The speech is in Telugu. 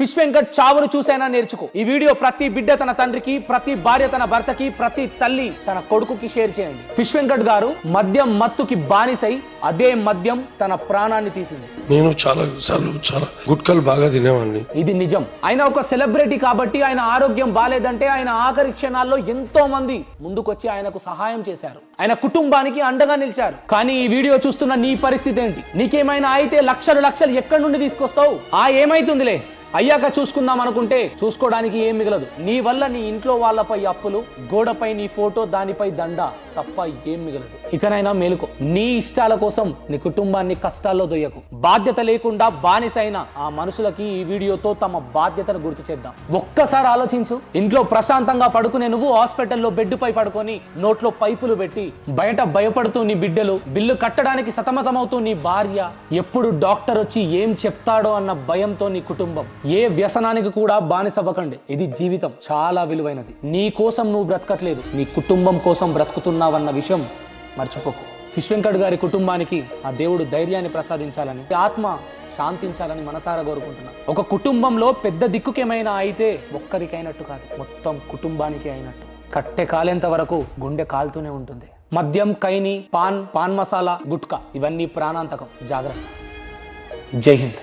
ఫిష్ వెంకట్ చావును చూసైనా నేర్చుకో. ఈ వీడియో ప్రతి బిడ్డ తన తండ్రికి, ప్రతి భార్య తన భర్తకి, ప్రతి తల్లి తన కొడుకుకి షేర్ చేయండి. ఫిష్ వెంకట్ గారు మద్యం మత్తుకి బానిసై అదే మద్యం తన ప్రాణాన్ని తీసింది. నేను చాలా గుట్కలు బాగా తినేవాడిని. ఇది నిజం. ఆయన ఒక సెలబ్రిటీ కాబట్టి ఆయన ఆరోగ్యం బాలేదంటే ఆయన ఆఖరి క్షణాల్లో ఎంతో మంది ముందుకొచ్చి ఆయనకు సహాయం చేశారు. ఆయన కుటుంబానికి అండగా నిలిచారు. కానీ ఈ వీడియో చూస్తున్న నీ పరిస్థితి ఏంటి? నీకేమైనా అయితే లక్షలు ఎక్కడి నుండి తీసుకొస్తావు? ఏమైతుందిలే అయ్యాక చూసుకుందాం అనుకుంటే చూసుకోవడానికి ఏం మిగలదు. నీ వల్ల నీ ఇంట్లో వాళ్ళపై అప్పులు, గోడపై నీ ఫోటో, దానిపై దండ తప్ప ఏం మిగలదు. ఇకనైనా మేలుకో. నీ ఇష్టాల కోసం నీ కుటుంబాన్ని కష్టాల్లో దొయ్యకు. బాధ్యత లేకుండా బానిసైన ఆ మనుషులకి ఈ వీడియోతో తమ బాధ్యతను గుర్తు చేద్దాం. ఒక్కసారి ఆలోచించు. ఇంట్లో ప్రశాంతంగా పడుకునే నువ్వు హాస్పిటల్లో బెడ్ పై పడుకొని నోట్లో పైపులు పెట్టి బయట భయపడుతూ నీ బిడ్డలు, బిల్లు కట్టడానికి సతమతమవుతూ నీ భార్య, ఎప్పుడు డాక్టర్ వచ్చి ఏం చెప్తాడో అన్న భయంతో నీ కుటుంబం. ఏ వ్యసనానికి కూడా బానిసవ్వకండి. ఇది జీవితం చాలా విలువైనది. నీ కోసం నువ్వు బ్రతకట్లేదు, నీ కుటుంబం కోసం బ్రతుకుతున్నావన్న విషయం మర్చిపోకు. ఫిష్ వెంకట్ గారి కుటుంబానికి ఆ దేవుడు ధైర్యాన్ని ప్రసాదించాలని, ఆత్మ శాంతించాలని మనసారా కోరుకుంటున్నా. ఒక కుటుంబంలో పెద్ద దిక్కుకేమైనా అయితే ఒక్కరికైనట్టు కాదు, మొత్తం కుటుంబానికి అయినట్టు. కట్టె కాలేంత వరకు గుండె కాలుతూనే ఉంటుంది. మద్యం, కైని, పాన్ మసాలా, గుట్కా ఇవన్నీ ప్రాణాంతకం. జాగ్రత్త. జై హింద్.